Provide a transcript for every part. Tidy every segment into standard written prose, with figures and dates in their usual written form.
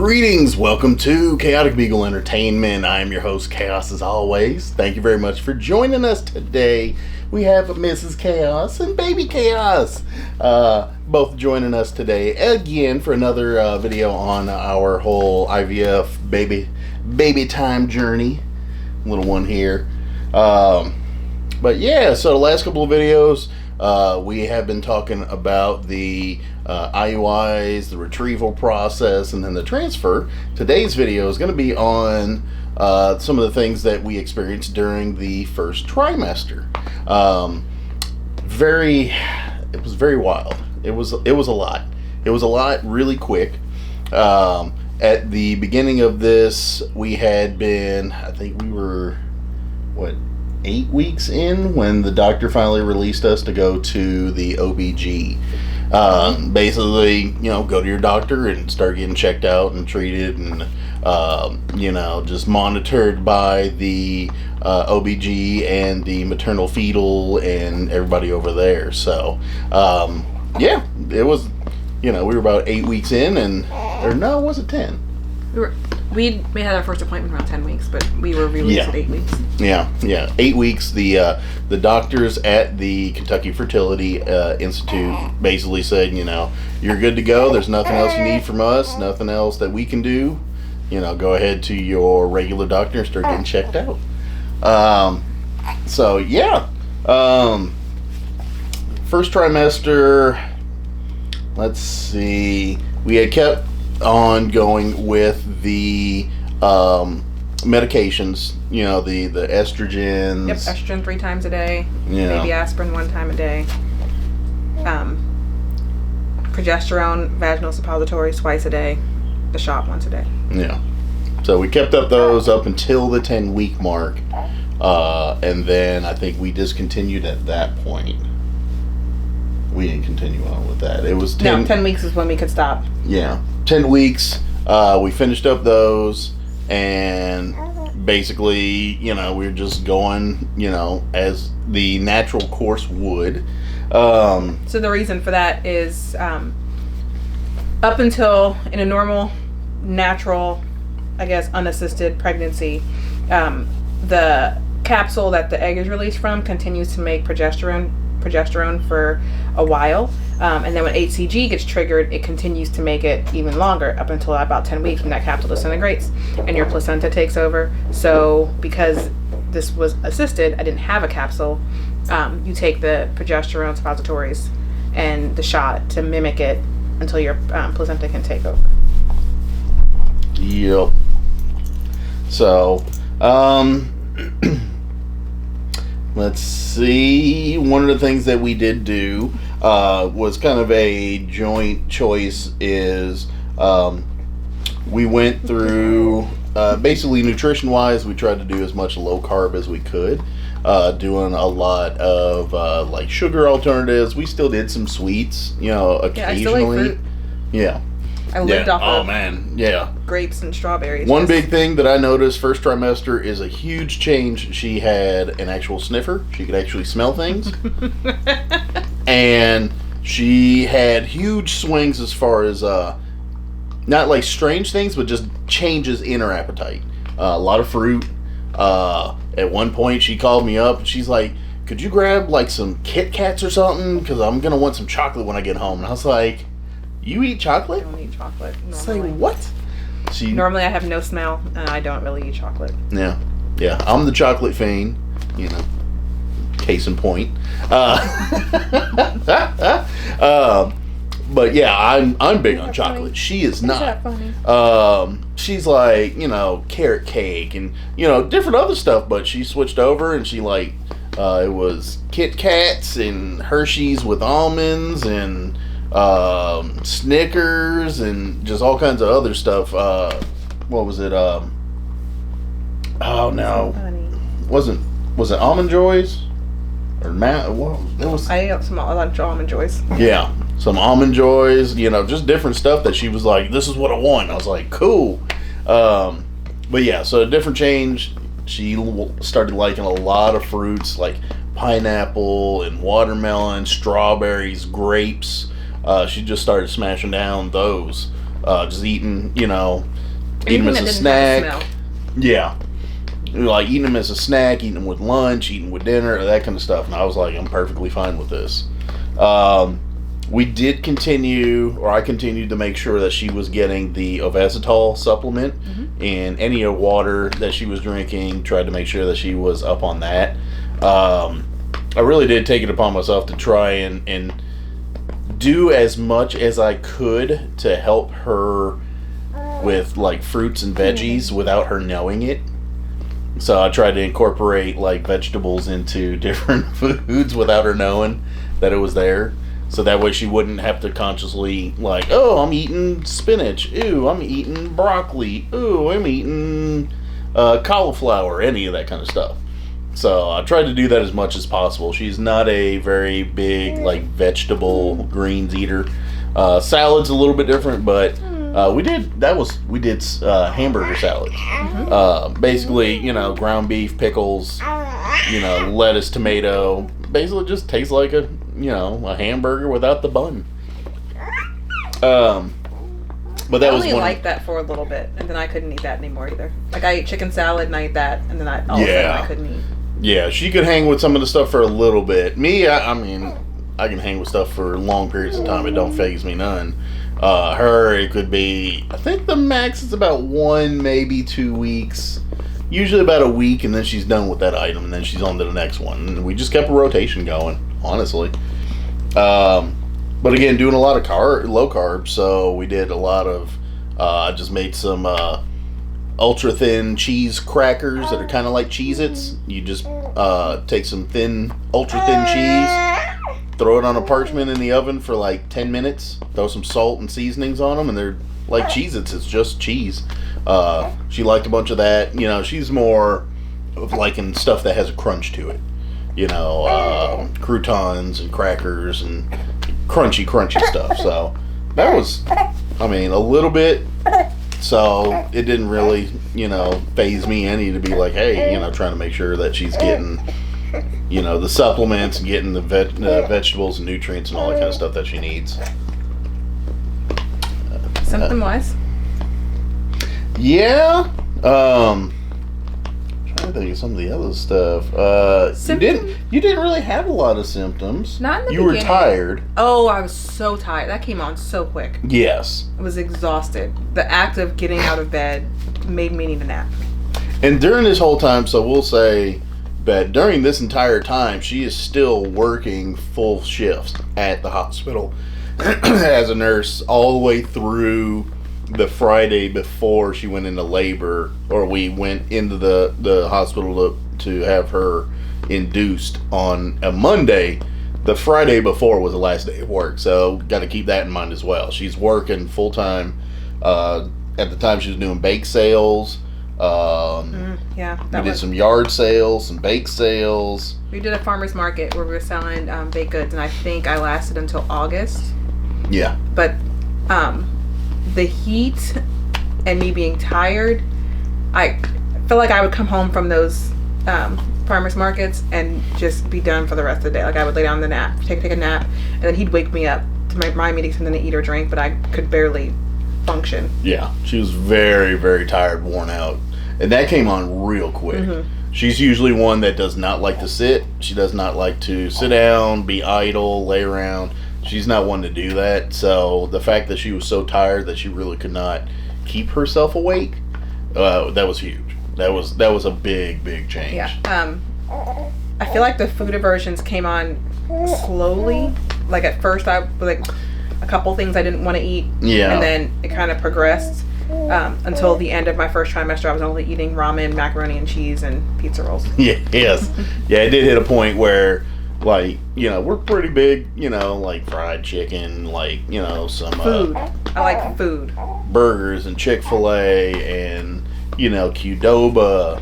Greetings, welcome to ChaoticBeagle Entertainment. I am your host, Chaos, as always. Thank you very much for joining us today. We have Mrs. Chaos and Baby Chaos both joining us today again for another video on our whole IVF baby time journey. Little one here. But yeah, so the last couple of videos, we have been talking about the IUIs, the retrieval process, and then the transfer. Today's video is going to be on some of the things that we experienced during the first trimester. It was very wild. It was a lot. It was a lot really quick. At the beginning of this, we had been, I think we were, 8 weeks in when the doctor finally released us to go to the OBG. Basically, go to your doctor and start getting checked out and treated and, just monitored by the OBG and the maternal fetal and everybody over there. So, yeah, it was, we were about 8 weeks in was it 10? We had our first appointment around 10 weeks, but we were released at 8 weeks. Yeah. 8 weeks. The doctors at the Kentucky Fertility Institute basically said, you're good to go. There's nothing else you need from us. Nothing else that we can do. Go ahead to your regular doctor and start getting checked out. So yeah. First trimester. Let's see. We had kept on going with the medications, the estrogens. Yep, estrogen 3 times a day. Maybe aspirin 1 time a day. Progesterone, vaginal suppositories twice a day. The shot once a day. Yeah. So we kept up those up until the 10-week mark. And then I think we discontinued at that point. We didn't continue on with that. It was 10... No, 10 weeks is when we could stop. Yeah. 10 weeks. We finished up those. And basically, we were just going, as the natural course would. So the reason for that is up until in a normal, natural, I guess, unassisted pregnancy, the capsule that the egg is released from continues to make progesterone for a while, and then when HCG gets triggered, it continues to make it even longer up until about 10 weeks when that capsule disintegrates and your placenta takes over. So because this was assisted, I didn't have a capsule, you take the progesterone suppositories and the shot to mimic it until your placenta can take over. Yep. So let's see. One of the things that we did do was kind of a joint choice is we went through basically nutrition-wise, we tried to do as much low carb as we could, doing a lot of like sugar alternatives. We still did some sweets, occasionally. Yeah, I still ate fruit. Yeah. I lived off of yeah. grapes and strawberries. One big thing that I noticed first trimester is a huge change. She had an actual sniffer. She could actually smell things. And she had huge swings as far as, not like strange things, but just changes in her appetite. A lot of fruit. At one point she called me up and she's like, could you grab like some Kit Kats or something? Because I'm going to want some chocolate when I get home. And I was like, you eat chocolate? I don't eat chocolate normally. Say what? Normally I have no smell and I don't really eat chocolate. Yeah. I'm the chocolate fiend, case in point. But yeah, I'm big on chocolate. Funny? She is not. Is that funny? She's like, carrot cake and different other stuff. But she switched over and she it was Kit Kats and Hershey's with almonds and Snickers and just all kinds of other stuff. What was it? Oh no, was it Almond Joys or what? It was. I ate a lot of Almond Joys. Yeah, some Almond Joys. Just different stuff that she was like, "This is what I want." I was like, "Cool." But yeah, so a different change. She started liking a lot of fruits like pineapple and watermelon, strawberries, grapes. She just started smashing down those. just eating, eat them Anything as that a didn't snack. have a smell. Yeah. Like eating them as a snack, eating them with lunch, eating them with dinner, that kind of stuff. And I was like, I'm perfectly fine with this. We did continue, or I continued to make sure that she was getting the Ovasitol supplement, and any water that she was drinking, tried to make sure that she was up on that. I really did take it upon myself to try and do as much as I could to help her with like fruits and veggies without her knowing it. So I tried to incorporate like vegetables into different foods without her knowing that it was there. So that way she wouldn't have to consciously like, oh, I'm eating spinach. Ooh, I'm eating broccoli. Ooh, I'm eating cauliflower. Any of that kind of stuff. So I tried to do that as much as possible. She's not a very big like vegetable greens eater. Salad's a little bit different, but we did hamburger salad. Basically, ground beef, pickles, lettuce, tomato. Basically, just tastes like a hamburger without the bun. But that I was only liked that for a little bit, and then I couldn't eat that anymore either. Like I ate chicken salad and I ate that, and then all of a sudden I couldn't eat. Yeah, she could hang with some of the stuff for a little bit. Me, I mean, I can hang with stuff for long periods of time. It don't faze me none. Her, it could be, I think the max is about 1, maybe 2 weeks. Usually about a week, and then she's done with that item, and then she's on to the next one. And we just kept a rotation going, honestly. But again, doing a lot of low carb, so we did a lot of, I just made some ultra thin cheese crackers that are kind of like Cheez-Its. You just take some ultra thin cheese, throw it on a parchment in the oven for like 10 minutes, throw some salt and seasonings on them, and they're like Cheez-Its. It's just cheese. She liked a bunch of that. She's more of liking stuff that has a crunch to it. Croutons and crackers and crunchy stuff. So that was, a little bit. So it didn't really, faze me any to be like, hey, trying to make sure that she's getting, the supplements and getting the vegetables and nutrients and all that kind of stuff that she needs. Symptom-wise? Yeah. Trying to think of some of the other stuff. You didn't really have a lot of symptoms. Not in the beginning. You were tired. Oh, I was so tired. That came on so quick. Yes. I was exhausted. The act of getting out of bed made me need a nap. And during this whole time, so we'll say that during this entire time, she is still working full shifts at the hospital as a nurse all the way through the Friday before she went into labor, or we went into the hospital to have her induced on a Monday. The Friday before was the last day of work, so got to keep that in mind as well. She's working full time. At the time, she was doing bake sales. We did some yard sales, some bake sales. We did a farmer's market where we were selling baked goods, and I think I lasted until August. Yeah. But the heat and me being tired, I feel like I would come home from those farmers markets and just be done for the rest of the day. Like I would lay down take a nap, and then he'd wake me up to remind me to get something to eat or drink, but I could barely function. Yeah, she was very, very tired, worn out, and that came on real quick. Mm-hmm. She's usually one that does not like to sit. She does not like to sit down, be idle, lay around. She's not one to do that. So the fact that she was so tired that she really could not keep herself awake, that was huge. That was a big change. Yeah. I feel like the food aversions came on slowly. Like at first, I like a couple things I didn't want to eat. Yeah. And then it kind of progressed until the end of my first trimester. I was only eating ramen, macaroni and cheese, and pizza rolls. Yeah. Yes. Yeah. It did hit a point where, like, we're pretty big, like fried chicken, like, some food. I like food. Burgers and Chick-fil-A and, Qdoba.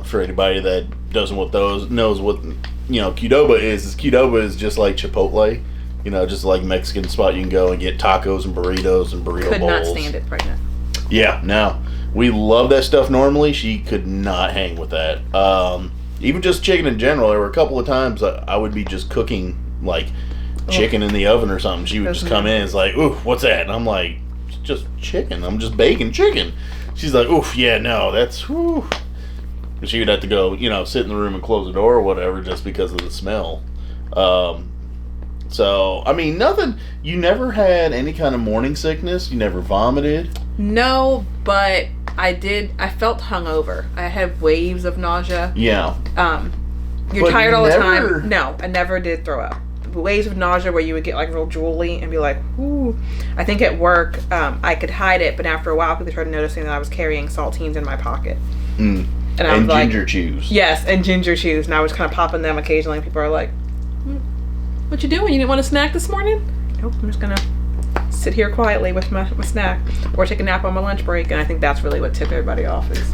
For anybody that knows what, Qdoba is Qdoba is just like Chipotle, just like Mexican spot you can go and get tacos and burritos and burrito bowls. Could not stand it pregnant. Yeah, no. We love that stuff normally. She could not hang with that. Even just chicken in general, there were a couple of times I would be just cooking, like, chicken in the oven or something. She would just come in and it's like, ooh, what's that? And I'm like, it's just chicken. I'm just baking chicken. She's like, oof, yeah, no, that's, whew. She would have to go, sit in the room and close the door or whatever just because of the smell. So, I mean, nothing, you never had any kind of morning sickness? You never vomited? No, but I felt hungover. I had waves of nausea. Yeah. You're But tired you all the never- time. No, I never did throw up. Waves of nausea where you would get like real drooly and be like, ooh. I think at work, I could hide it, but after a while, people started noticing that I was carrying saltines in my pocket. Mm. And I was like, ginger chews. yes, and ginger chews. And I was kind of popping them occasionally. People are like, what you doing? You didn't want a snack this morning? Nope, I'm just going to sit here quietly with my snack or take a nap on my lunch break. And I think that's really what tipped everybody off is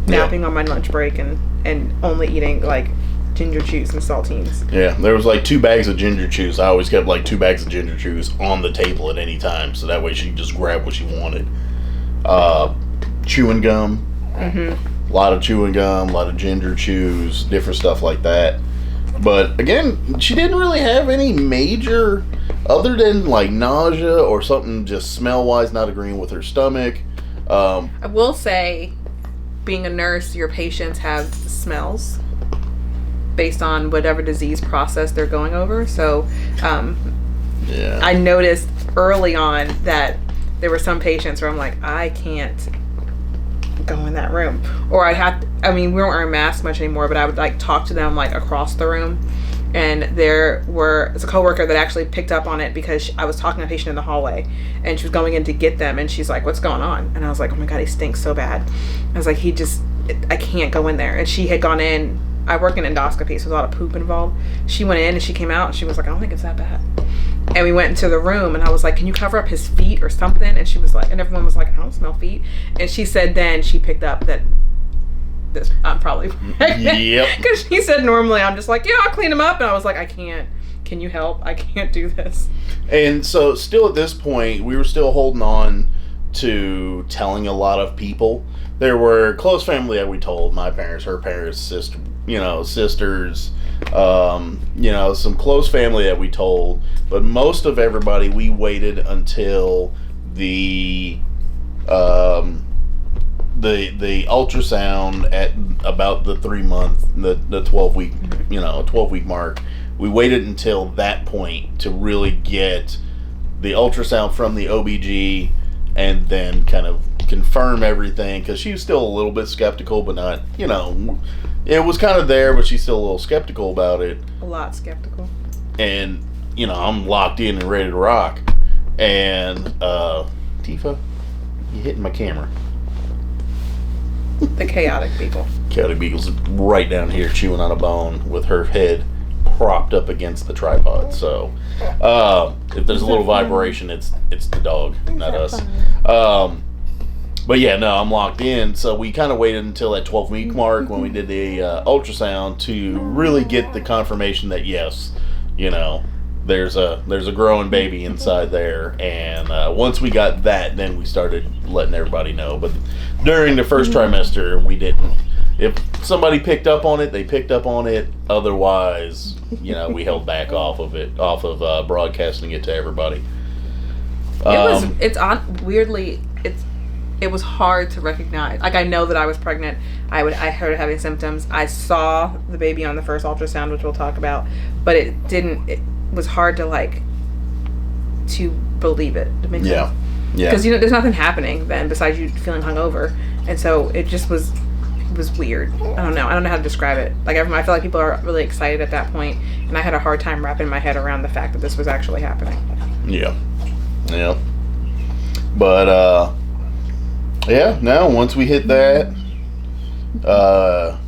napping on my lunch break and only eating like ginger chews and saltines. Yeah, there was like 2 bags of ginger chews. I always kept like 2 bags of ginger chews on the table at any time, so that way she could just grab what she wanted. Chewing gum. Mm-hmm. A lot of chewing gum, a lot of ginger chews, different stuff like that. But again, she didn't really have any major, other than like nausea or something just smell-wise not agreeing with her stomach. I will say, being a nurse, your patients have smells based on whatever disease process they're going over. So I noticed early on that there were some patients where I'm like, I can't go in that room. Or we don't wear masks much anymore, but I would like talk to them like across the room. And it's a coworker that actually picked up on it because I was talking to a patient in the hallway and she was going in to get them and she's like, what's going on? And I was like, oh my God, he stinks so bad. I was like, I can't go in there. And she had gone in. I work in endoscopy, so there's a lot of poop involved. She went in and she came out and she was like, I don't think it's that bad. And we went into the room and I was like, can you cover up his feet or something? And she was like, and everyone was like, I don't smell feet. And she said then she picked up that I'm probably pregnant. Yep. Because she said normally I'm just like, yeah, I'll clean them up. And I was like, I can't. Can you help? I can't do this. And so still at this point, we were still holding on to telling a lot of people. There were close family that we told, my parents, her parents, sisters, some close family that we told, but most of everybody we waited until the ultrasound at about the 3-month, the 12-week, 12-week mark. We waited until that point to really get the ultrasound from the OBG and then kind of confirm everything, because she was still a little bit skeptical, but not, it was kind of there, but she's still a little skeptical about it. A lot skeptical. And, I'm locked in and ready to rock. And, Tifa, you hitting my camera. The ChaoticBeagle. ChaoticBeagle's right down here chewing on a bone with her head propped up against the tripod. So, if there's a little vibration, it's the dog, not us. But yeah, no, I'm locked in. So we kind of waited until that 12-week mark when we did the ultrasound to really get the confirmation that yes, there's a growing baby inside there. And once we got that, then we started letting everybody know. But during the first trimester, we didn't. If somebody picked up on it, they picked up on it. Otherwise, we held back off of broadcasting it to everybody. It was hard to recognize. Like, I know that I was pregnant. I started having symptoms. I saw the baby on the first ultrasound, which we'll talk about, but it was hard to believe it. To make sense. Yeah. Because there's nothing happening then besides you feeling hungover, and so it just was weird. I don't know how to describe it. Like, I feel like people are really excited at that point, and I had a hard time wrapping my head around the fact that this was actually happening. Yeah. But now once we hit that, let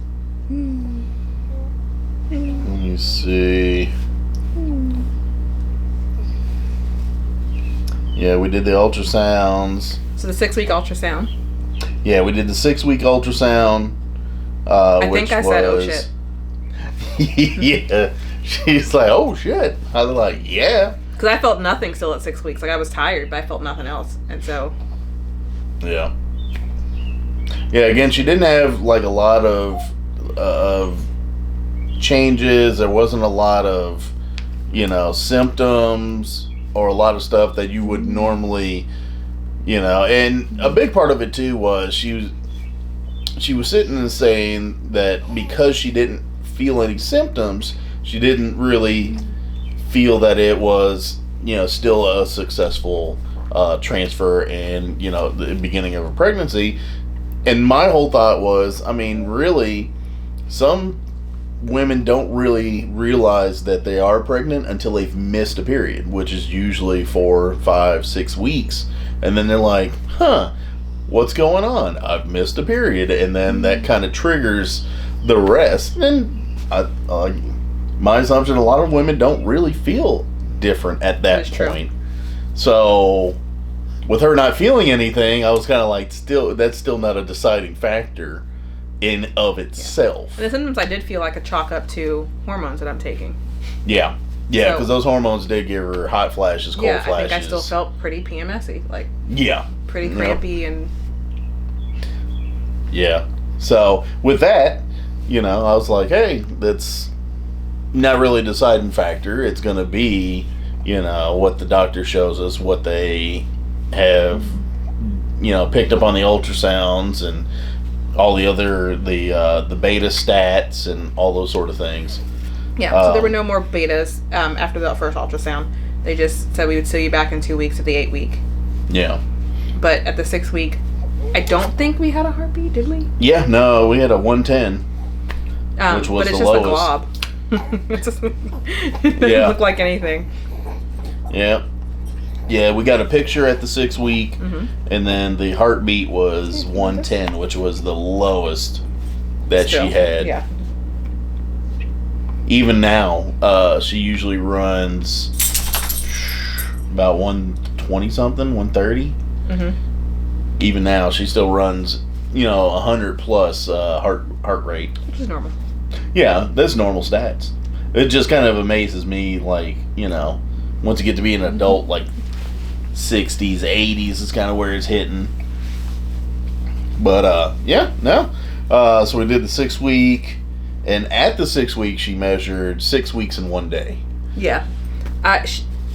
me see. Yeah, we did the ultrasounds. So the 6-week ultrasound. Yeah, we did the 6-week ultrasound. I think I said, oh shit. Yeah. She's like, oh shit. I was like, yeah. Because I felt nothing still at 6 weeks. Like, I was tired, but I felt nothing else. And so. Yeah. Yeah, again, she didn't have like a lot of changes. There wasn't a lot of, symptoms or a lot of stuff that you would normally, and a big part of it too was she was sitting and saying that because she didn't feel any symptoms, she didn't really feel that it was, still a successful transfer and, the beginning of a pregnancy. And my whole thought was, really, some women don't really realize that they are pregnant until they've missed a period, which is usually 4, 5, 6 weeks. And then they're like, what's going on? I've missed a period. And then that kind of triggers the rest. And my assumption, a lot of women don't really feel different at that point. So with her not feeling anything, I was kind of like, that's still not a deciding factor in of itself. And then sometimes I did feel like a chalk up to hormones that I'm taking. Yeah, because those hormones did give her hot flashes, cold flashes. I think I still felt pretty PMS-y, pretty crampy and. Yeah. So with that, I was like, hey, that's not really a deciding factor. It's going to be, what the doctor shows us, what they have, picked up on the ultrasounds and all the other, the beta stats and all those sort of things. Yeah, so there were no more betas after the first ultrasound. They just said we would see you back in 2 weeks at the 8 week. Yeah. But at the 6 week, I don't think we had a heartbeat, did we? Yeah, no, we had a 110, which was the lowest. But it's just a glob. It doesn't look like anything. Yeah. Yeah, we got a picture at the 6 week, and then the heartbeat was 110, which was the lowest that she had. Yeah. Even now, she usually runs about 120 something, 130. Even now, she still runs, 100 plus heart rate, which is normal. Yeah, that's normal stats. It just kind of amazes me, like, once you get to be an adult, like 60s, 80s is kind of where it's hitting. But so we did the 6 week. And at the 6 week, she measured 6 weeks in 1 day. Yeah.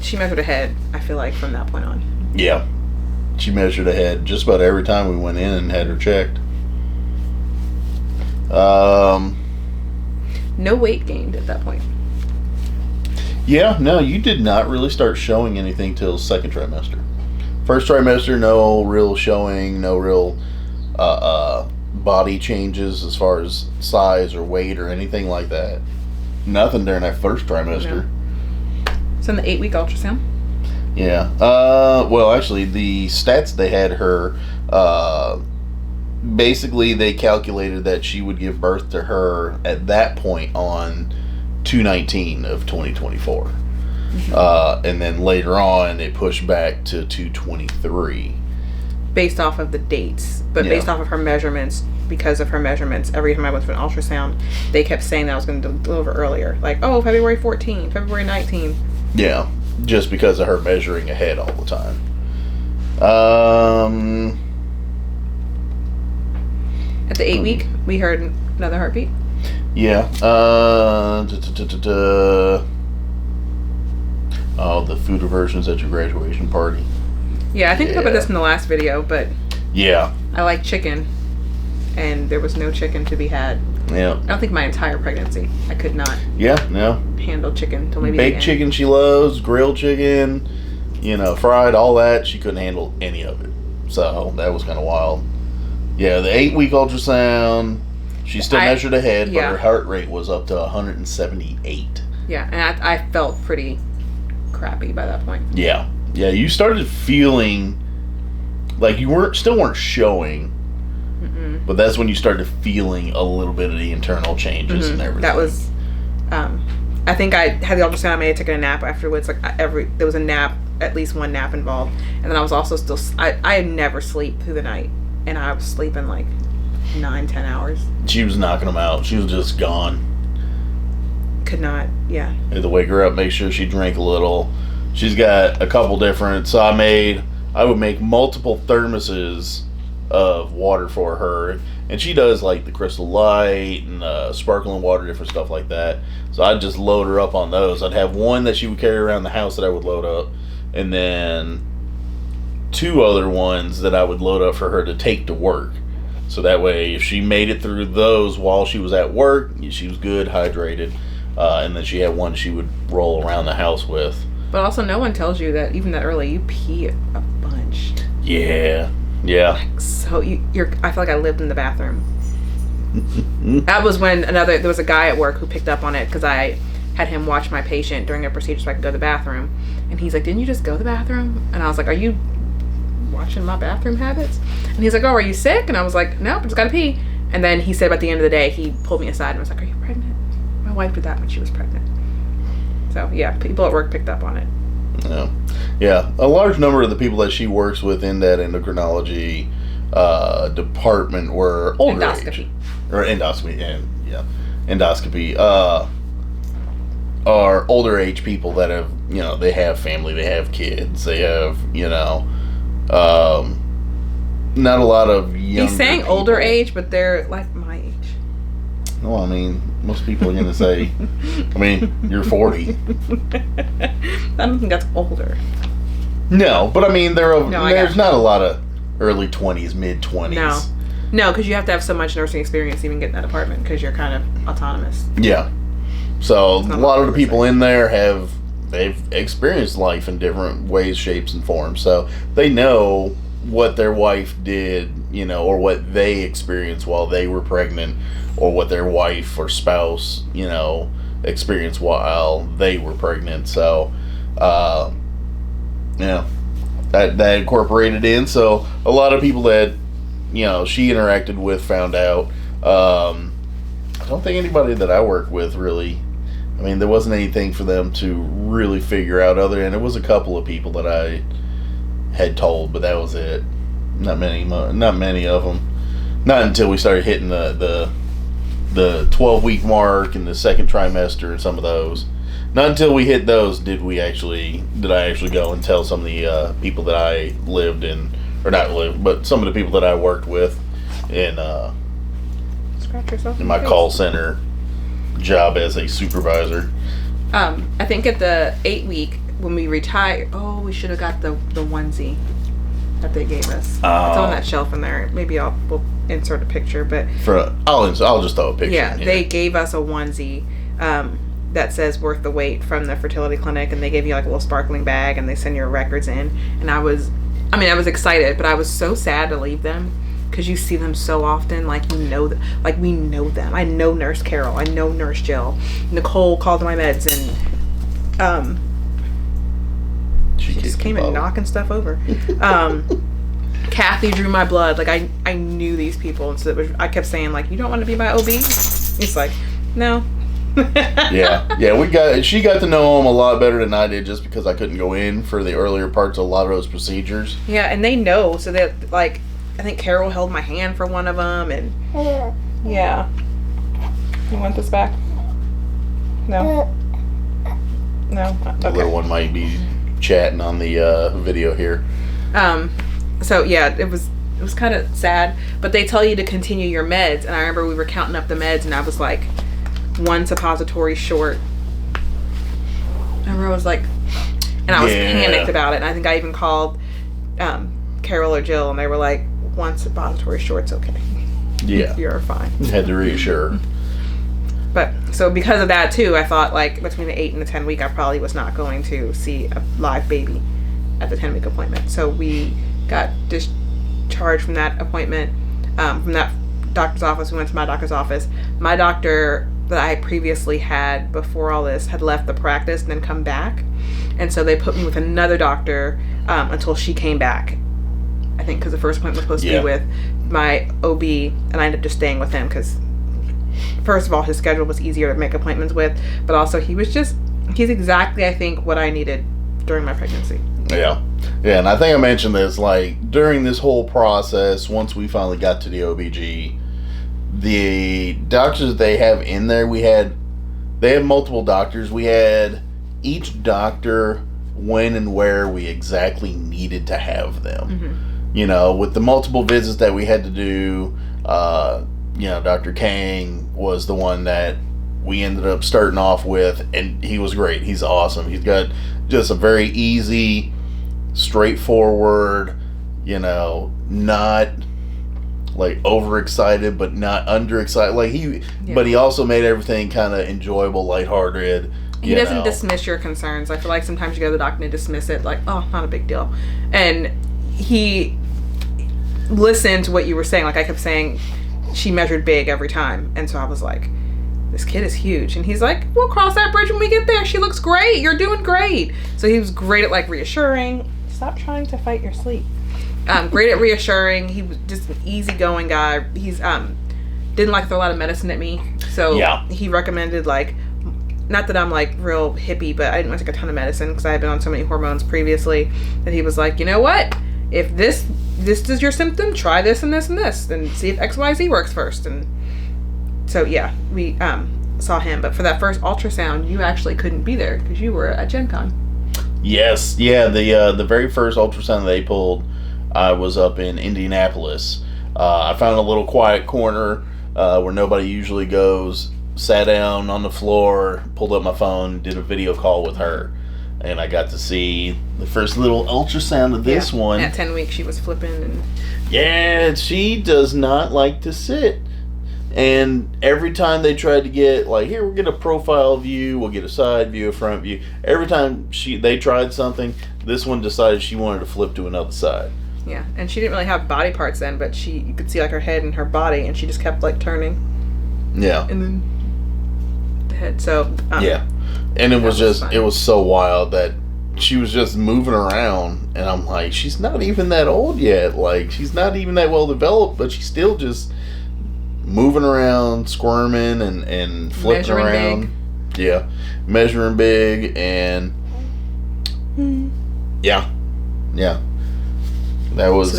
She measured ahead, I feel like, from that point on. Yeah. She measured ahead just about every time we went in and had her checked. No weight gained at that point. Yeah, no, you did not really start showing anything till second trimester. First trimester, no real showing, no real body changes as far as size or weight or anything like that. Nothing during that first trimester. No. So in the 8 week ultrasound? Yeah. Well, actually, the stats they had her, basically they calculated that she would give birth to her at that point on 2/19 of 2024. And then later on, it pushed back to 2/23. Based off of the dates, but based off of her measurements, because of her measurements, every time I went for an ultrasound, they kept saying that I was going to deliver earlier. Like, February 14, February 19. Yeah, just because of her measuring ahead all the time. At the 8 week, we heard another heartbeat. Yeah. The food aversions at your graduation party. Yeah, I think I talked about this in the last video, but yeah, I like chicken, and there was no chicken to be had. Yeah. I don't think my entire pregnancy I could not. Yeah, no. Handle chicken till maybe baked chicken she loves, grilled chicken, fried, all that. She couldn't handle any of it, so that was kind of wild. Yeah, the 8 week ultrasound, she still measured ahead, but her heart rate was up to 178. Yeah, and I felt pretty crappy by that point. Yeah. Yeah, you started feeling like you weren't showing, but that's when you started feeling a little bit of the internal changes and everything. That was, I think I had the ultrasound. I may have taken a nap afterwards. Like there was a nap, at least one nap involved, and then I was also still. I never sleep through the night, and I was sleeping like 9-10 hours. She was knocking them out. She was just gone. Could not. Yeah. I had to wake her up, make sure she drank a little. She's got a couple different, so I would make multiple thermoses of water for her, and she does like the Crystal Light and sparkling water, different stuff like that. So I'd just load her up on those. I'd have one that she would carry around the house that I would load up, and then 2 other ones that I would load up for her to take to work. So that way, if she made it through those while she was at work, she was good, hydrated. And then she had one she would roll around the house with. But also, no one tells you that even that early, you pee a bunch. Yeah. Like, so you're. I feel like I lived in the bathroom. That was when there was a guy at work who picked up on it because I had him watch my patient during a procedure so I could go to the bathroom. And he's like, "Didn't you just go to the bathroom?" And I was like, "Are you watching my bathroom habits?" And he's like, "Oh, are you sick?" And I was like, "Nope, I just gotta pee." And then he said at the end of the day, he pulled me aside and was like, "Are you pregnant?" My wife did that when she was pregnant. So yeah, people at work picked up on it. Yeah. A large number of the people that she works with in that endocrinology department were older age. Or endoscopy, and yeah, endoscopy. Are older age people that have, they have family, they have kids, they have, not a lot of younger He's saying people. older age, but they're like my age. Well, I mean, most people are going to say, you're 40. I don't think that's older. No, but I mean, there's not a lot of early 20s, mid 20s. No, because you have to have so much nursing experience to even get in that apartment because you're kind of autonomous. Yeah. So a lot of the people in there they've experienced life in different ways, shapes, and forms. So they know what their wife did, or what they experienced while they were pregnant, or what their wife or spouse, experienced while they were pregnant. So, that incorporated in. So a lot of people that, she interacted with found out. I don't think anybody that I work with really, there wasn't anything for them to really figure out other than it was a couple of people that I had told, but that was it. Not many of them. Not until we started hitting the 12-week mark and the second trimester and some of those. Not until we hit those did I actually go and tell some of the people that I lived in, or not lived, but some of the people that I worked with in my call center job as a supervisor. I think at the 8-week when we retired, we should have got the onesie that they gave us. It's on that shelf in there. Maybe we'll insert a picture, but I'll just throw a picture. Yeah, they gave us a onesie that says "worth the wait" from the fertility clinic, and they gave you like a little sparkling bag, and they send your records in. And I was excited, but I was so sad to leave them because you see them so often, like we know them. I know Nurse Carol, I know Nurse Jill. Nicole called my meds, and she just came and knocking stuff over. Kathy drew my blood. Like I knew these people, and so I kept saying like, "You don't want to be my OB?" He's like, "No." Yeah. She got to know him a lot better than I did, just because I couldn't go in for the earlier parts of a lot of those procedures. Yeah, and they know, so that like I think Carol held my hand for one of them, and yeah. You want this back? No. Okay. The little one might be chatting on the video here. So yeah, it was kind of sad, but they tell you to continue your meds, and I remember we were counting up the meds, and I was like 1 suppository short. I remember I was like, and I was panicked about it, and I think I even called Carol or Jill, and they were like, 1 suppository short's okay. Yeah. You're fine. Had to reassure. But so because of that too, I thought like between the 8 and the 10 week, I probably was not going to see a live baby at the 10-week appointment. So we got discharged from that appointment, from that doctor's office. We went to my doctor's office. My doctor that I previously had before all this had left the practice and then come back. And so they put me with another doctor until she came back. I think because the first appointment was supposed to be with my OB, and I ended up just staying with him because, first of all, his schedule was easier to make appointments with, but also he's exactly, I think, what I needed during my pregnancy. Yeah, and I think I mentioned this, like, during this whole process, once we finally got to the OBG, the doctors that they have in there, they have multiple doctors. We had each doctor when and where we exactly needed to have them. Mm-hmm. With the multiple visits that we had to do, Dr. Kang was the one that we ended up starting off with, and he was great. He's awesome. He's got just a very easy, straightforward, not like overexcited, but not underexcited. Like but he also made everything kind of enjoyable, lighthearted. He doesn't dismiss your concerns. I feel like sometimes you go to the doctor and dismiss it, like, oh, not a big deal. And he listened to what you were saying. Like I kept saying, she measured big every time, and so I was like, this kid is huge. And he's like, we'll cross that bridge when we get there. She looks great. You're doing great. So he was great at like reassuring. Stop trying to fight your sleep. Great at reassuring. He was just an easygoing guy. He's didn't like to throw a lot of medicine at me. So he recommended, like, not that I'm like real hippie, but I didn't want to take a ton of medicine because I had been on so many hormones previously, that he was like, you know what? If this is your symptom, try this and this and this, and see if XYZ works first. And so we saw him. But for that first ultrasound, you actually couldn't be there because you were at Gen Con. Yes, the very first ultrasound they pulled, I was up in Indianapolis. I found a little quiet corner where nobody usually goes, sat down on the floor, pulled up my phone, did a video call with her, and I got to see the first little ultrasound of this one. At 10 weeks, she was flipping. And yeah, she does not like to sit. And every time they tried to get, like, here, we'll get a profile view, we'll get a side view, a front view. Every time they tried something, this one decided she wanted to flip to another side. Yeah, and she didn't really have body parts then, but you could see, like, her head and her body, and she just kept, like, turning. Yeah. And then the head, so... yeah. And it was so wild that she was just moving around, and I'm like, she's not even that old yet. Like, she's not even that well developed, but she's still just moving around, squirming, and flipping measuring around. Big. Yeah. Measuring big, and... Yeah. It was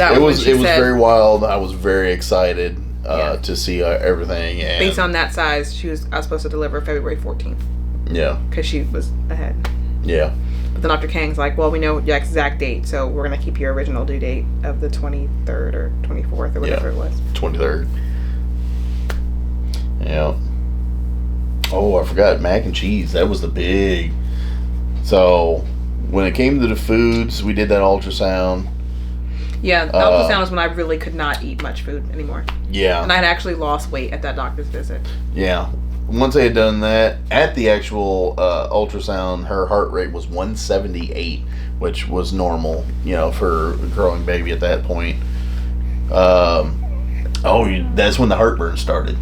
very wild. I was very excited to see everything. And based on that size, I was supposed to deliver February 14th. Yeah. Because she was ahead. Yeah. But then Dr. Kang's like, well, we know your exact date, so we're going to keep your original due date of the 23rd or 24th or whatever it was. 23rd. Yeah. Oh, I forgot mac and cheese. That was the big. So, when it came to the foods, we did that ultrasound. Yeah, the ultrasound was when I really could not eat much food anymore. Yeah. And I had actually lost weight at that doctor's visit. Yeah. Once they had done that, at the actual ultrasound, her heart rate was 178, which was normal, for a growing baby at that point. That's when the heartburn started.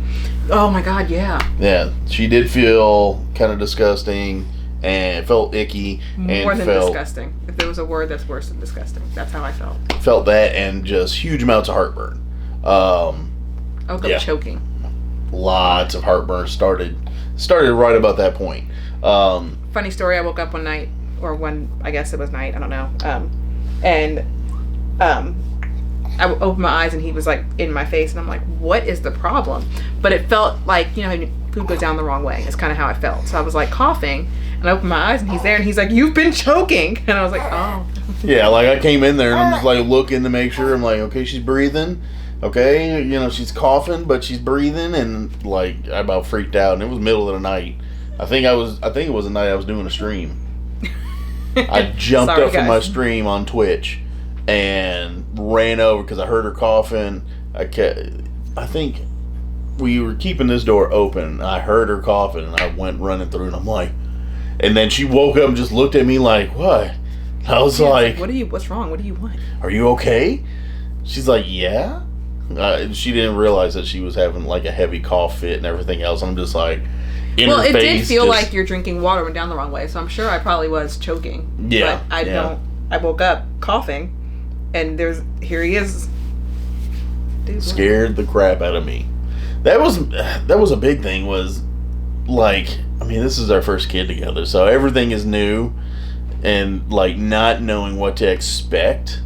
Oh my God, yeah. Yeah, she did feel kind of disgusting and felt icky. More than disgusting. If there was a word that's worse than disgusting, that's how I felt. Felt that, and just huge amounts of heartburn. I woke up choking. Lots of heartburn started right about that point. Funny story, I woke up one night, or I guess it was night, I don't know. I opened my eyes and he was like in my face, and I'm like, what is the problem? But it felt like, how food goes down the wrong way. It's kind of how I felt. So I was like coughing, and I opened my eyes and he's there, and he's like, you've been choking. And I was like, oh. Yeah, like I came in there and I'm just like looking to make sure. I'm like, okay, she's breathing. Okay, she's coughing, but she's breathing, and like I about freaked out, and it was middle of the night. I think it was the night I was doing a stream. I jumped up from my stream on Twitch and ran over because I heard her coughing. I think we were keeping this door open. I heard her coughing, and I went running through, and I'm like, and then she woke up and just looked at me like, what? I was like, what's wrong? What do you want? Are you okay? She's like, yeah. She didn't realize that she was having like a heavy cough fit and everything else. I'm just like, it did feel like you're drinking water went down the wrong way, so I'm sure I probably was choking. Yeah. But I woke up coughing, and here he is. Dude, scared the crap out of me. That was a big thing, was like, this is our first kid together, so everything is new, and like not knowing what to expect,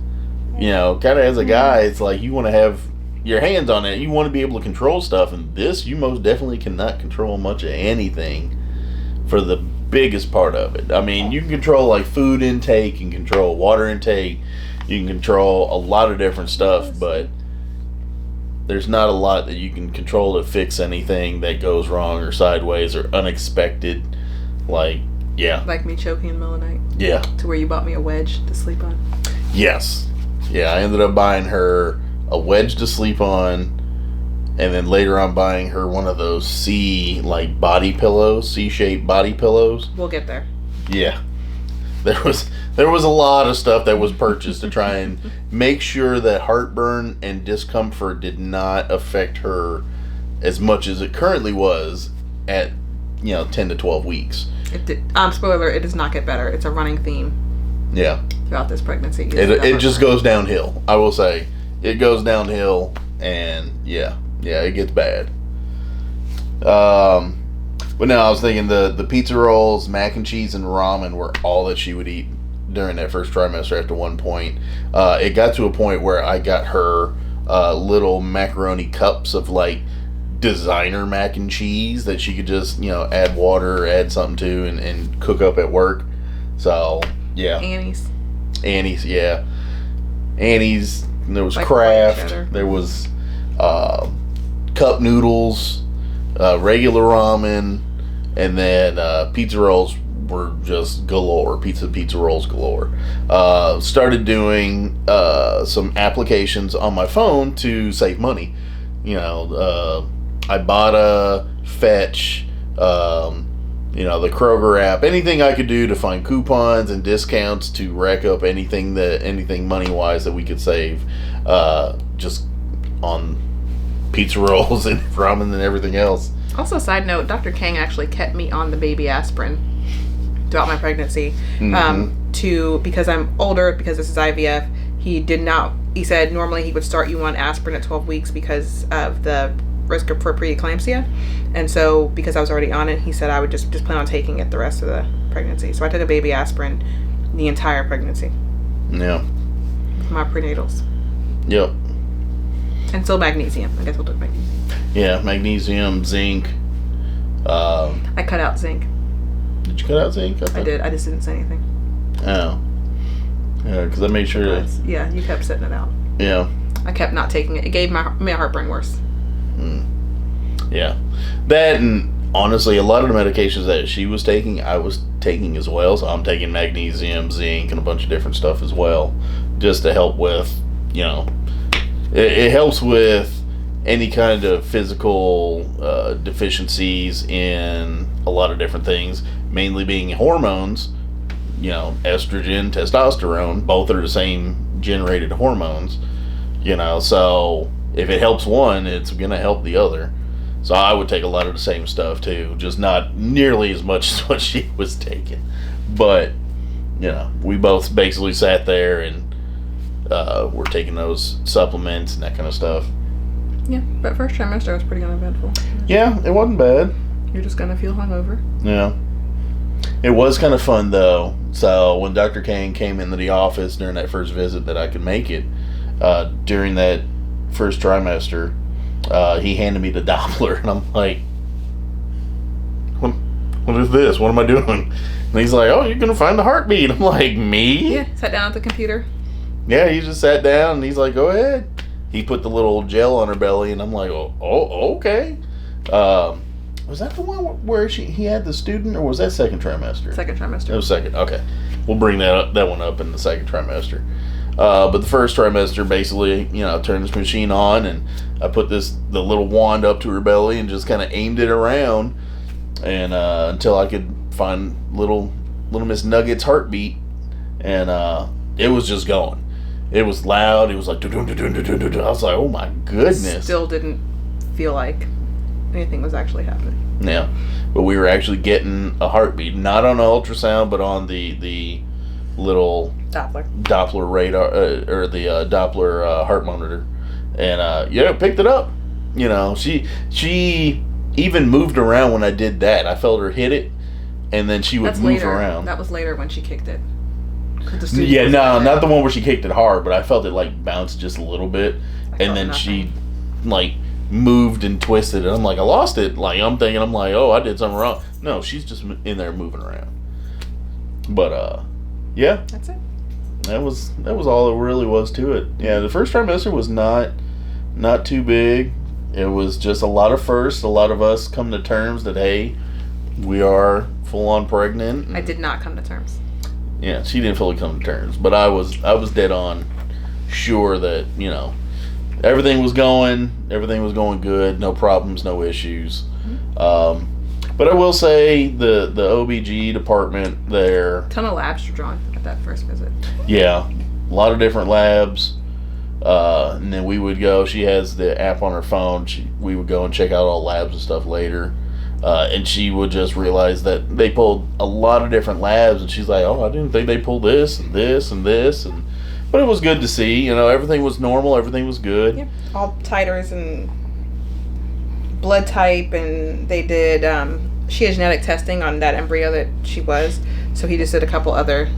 kind of as a guy, it's like you want to have your hands on it. You want to be able to control stuff, and this, you most definitely cannot control much of anything for the biggest part of it. You can control like food intake, you can control water intake, you can control a lot of different stuff, but there's not a lot that you can control to fix anything that goes wrong or sideways or unexpected. Like, yeah. Like me choking in the middle of the night. Yeah. To where you bought me a wedge to sleep on. Yes. Yeah, I ended up buying her a wedge to sleep on, and then later on buying her one of those body pillows, C-shaped body pillows. We'll get there. Yeah. There was a lot of stuff that was purchased to try and make sure that heartburn and discomfort did not affect her as much as it currently was at 10 to 12 weeks. Spoiler, it does not get better. It's a running theme. Yeah. Throughout this pregnancy. It just goes downhill. I will say. It goes downhill, and yeah, it gets bad. But no, I was thinking the pizza rolls, mac and cheese, and ramen were all that she would eat during that first trimester after one point. It got to a point where I got her little macaroni cups of designer mac and cheese that she could just, add water, add something to, and cook up at work. So, yeah. Annie's, yeah. Annie's, there was Kraft, there was cup noodles, regular ramen, and then pizza rolls were just galore. Pizza rolls galore. Started doing some applications on my phone to save money. I bought a Fetch, the Kroger app, anything I could do to find coupons and discounts to rack up anything money wise that we could save, just on pizza rolls and ramen and everything else. Also, side note, Dr. Kang actually kept me on the baby aspirin throughout my pregnancy. Because I'm older, because this is IVF. He said normally he would start you on aspirin at 12 weeks because of the risk for preeclampsia. And so, because I was already on it, he said I would just plan on taking it the rest of the pregnancy. So I took a baby aspirin the entire pregnancy. Yeah. For my prenatals. Yep. And still magnesium. I guess we'll take magnesium. Yeah, magnesium, zinc. I cut out zinc. Did you cut out zinc? I did. I just didn't say anything. Oh. Yeah, because I made sure that... Yeah, you kept setting it out. Yeah. I kept not taking it. It made my heartburn worse. Yeah. That, and honestly, a lot of the medications that she was taking, I was taking as well. So I'm taking magnesium, zinc, and a bunch of different stuff as well, just to help with, it helps with any kind of physical deficiencies in a lot of different things, mainly being hormones. Estrogen, testosterone, both are the same generated hormones. So if it helps one, it's gonna help the other. So I would take a lot of the same stuff too, just not nearly as much as what she was taking. But we both basically sat there and were taking those supplements and that kind of stuff. Yeah, but first trimester was pretty uneventful. Yeah, it wasn't bad. You're just gonna feel hungover. Yeah. It was kind of fun though. So when Dr. Kang came into the office during that first visit that I could make it, during that first trimester, he handed me the Doppler, and I'm like, what is this? What am I doing? And he's like, oh, you're going to find the heartbeat. I'm like, me? Yeah, sat down at the computer. Yeah, he just sat down, and he's like, go ahead. He put the little gel on her belly, and I'm like, oh okay. Was that the one where he had the student, or was that second trimester? Second trimester. It was second. Okay, we'll bring that one up in the second trimester. But the first trimester, basically, I turned this machine on, and I put the little wand up to her belly and just kind of aimed it around, and until I could find little Miss Nugget's heartbeat, and it was just going. It was loud. It was like dun, dun, dun, dun, dun, dun, dun. I was like, oh my goodness. Still didn't feel like anything was actually happening. Yeah, but we were actually getting a heartbeat, not on an ultrasound, but on the little Doppler radar, or the Doppler heart monitor, and picked it up. She even moved around when I did that. I felt her hit it, and then she would move around. That was later when she kicked it. Yeah, no, not the one where she kicked it hard, but I felt it bounce just a little bit, and then she moved and twisted, and I'm like, I lost it. I'm thinking, oh, I did something wrong. No, she's just in there moving around. But yeah, that's it. That was all it really was to it. Yeah, the first trimester was not too big. It was just a lot of firsts. A lot of us come to terms that, hey, we are full on pregnant. I did not come to terms. Yeah, she didn't fully come to terms, but I was dead on sure that everything was going good, no problems, no issues. But I will say the OBG department there, ton of labs were drawn at that first visit. Yeah, a lot of different labs. And then we would go. She has the app on her phone. We would go and check out all labs and stuff later. And she would just realize that they pulled a lot of different labs, and she's like, "Oh, I didn't think they pulled this and this and this." But it was good to see. Everything was normal. Everything was good. Yeah, all titers and blood type, and they did. She had genetic testing on that embryo that she was, so he just did a couple other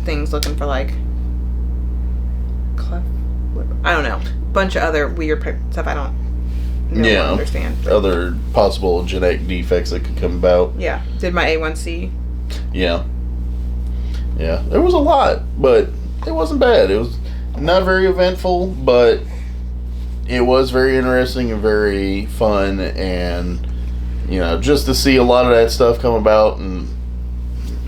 things looking for like cleft. I don't know, bunch of other weird stuff. I don't know or understand. But other possible genetic defects that could come about. Yeah, did my A1C. Yeah. There was a lot, but it wasn't bad. It was not very eventful, but it was very interesting and very fun, and just to see a lot of that stuff come about, and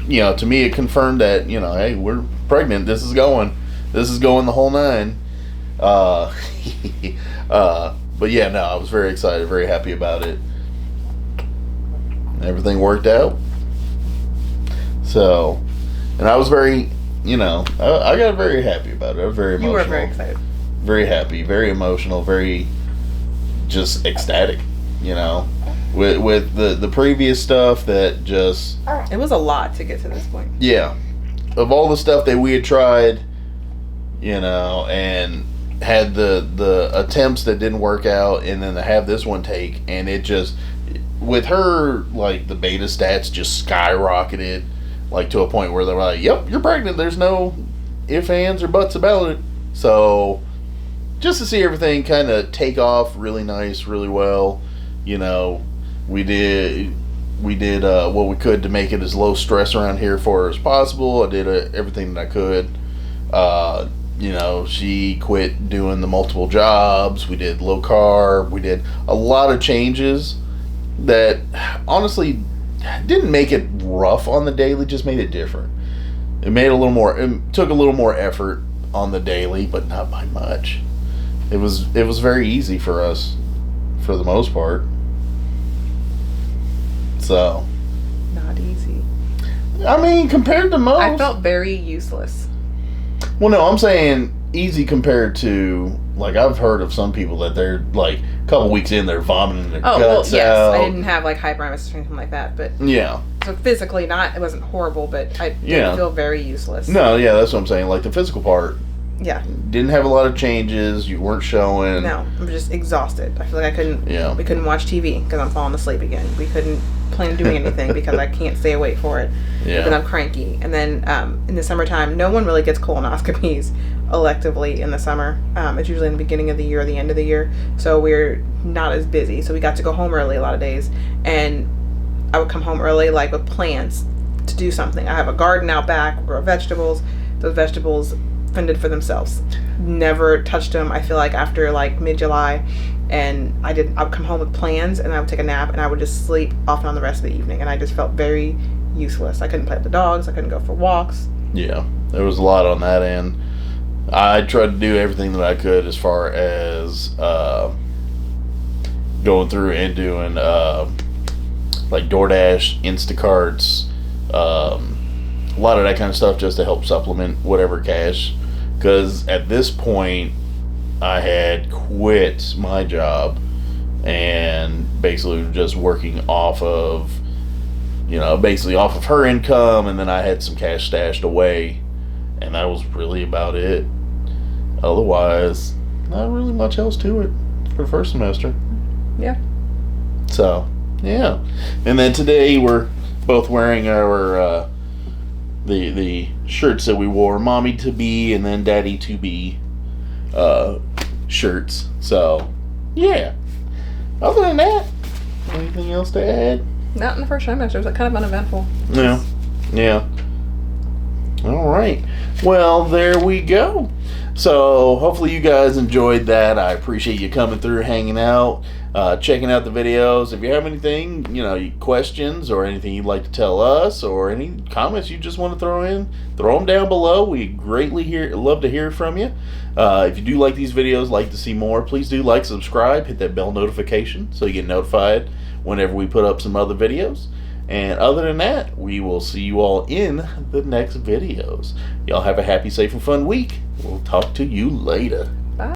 to me it confirmed that hey, we're pregnant. This is going the whole nine. But yeah, no, I was very excited, very happy about it. Everything worked out. So, and I was very, I got very happy about it. I was very emotional. You were very excited. Very happy, very emotional, very just ecstatic, with the previous stuff that just... It was a lot to get to this point. Yeah. Of all the stuff that we had tried, and had the attempts that didn't work out, and then to have this one take, and it just, with her, like, the beta stats just skyrocketed, like, to a point where they were like, yep, you're pregnant, there's no ifs, ands, or buts about it. So, just to see everything kind of take off really nice, really well, we did what we could to make it as low stress around here for her as possible. I did everything that I could. She quit doing the multiple jobs. We did low carb. We did a lot of changes that honestly didn't make it rough on the daily, just made it different. It took a little more effort on the daily, but not by much. It was very easy for us for the most part. So, not easy. I mean, compared to most, I felt very useless. Well, no, I'm saying easy compared to, like, I've heard of some people that they're like a couple weeks in, they're vomiting their guts out. I didn't have like hyperemesis or anything like that, but yeah. So physically, it wasn't horrible, but I did feel very useless. No, yeah, that's what I'm saying. Like the physical part. Yeah. Didn't have a lot of changes. You weren't showing. No, I'm just exhausted. I feel like I couldn't. Yeah. We couldn't watch TV because I'm falling asleep again. We couldn't plan on doing anything because I can't stay awake for it. Yeah. Because I'm cranky. And then in the summertime, no one really gets colonoscopies electively in the summer. It's usually in the beginning of the year or the end of the year. So we're not as busy. So we got to go home early a lot of days. And I would come home early, like with plans to do something. I have a garden out back, grow vegetables. Those vegetables fended for themselves. Never touched them, I feel like, after like mid-July. And I would come home with plans, and I would take a nap, and I would just sleep off and on the rest of the evening. And I just felt very useless. I couldn't play with the dogs. I couldn't go for walks. Yeah, there was a lot on that end. I tried to do everything that I could as far as going through and doing like DoorDash, Instacarts, a lot of that kind of stuff, just to help supplement whatever cash. Because at this point, I had quit my job and basically just working off of, basically off of her income, and then I had some cash stashed away, and that was really about it. Otherwise, not really much else to it for the first semester. Yeah. So, yeah. And then today we're both wearing our the shirts that we wore, Mommy to Be and then Daddy to Be shirts. So, yeah. Other than that, anything else to add? Not in the first trimester. It was kind of uneventful. Yeah. Yeah. All right. Well, there we go. So hopefully you guys enjoyed that. I appreciate you coming through, hanging out, checking out the videos. If you have anything, questions or anything you'd like to tell us, or any comments you just want to throw in, throw them down below. We greatly love to hear from you. If you do like these videos, like to see more, please do like, subscribe, hit that bell notification so you get notified whenever we put up some other videos. And other than that, we will see you all in the next videos. Y'all have a happy, safe, and fun week. We'll talk to you later.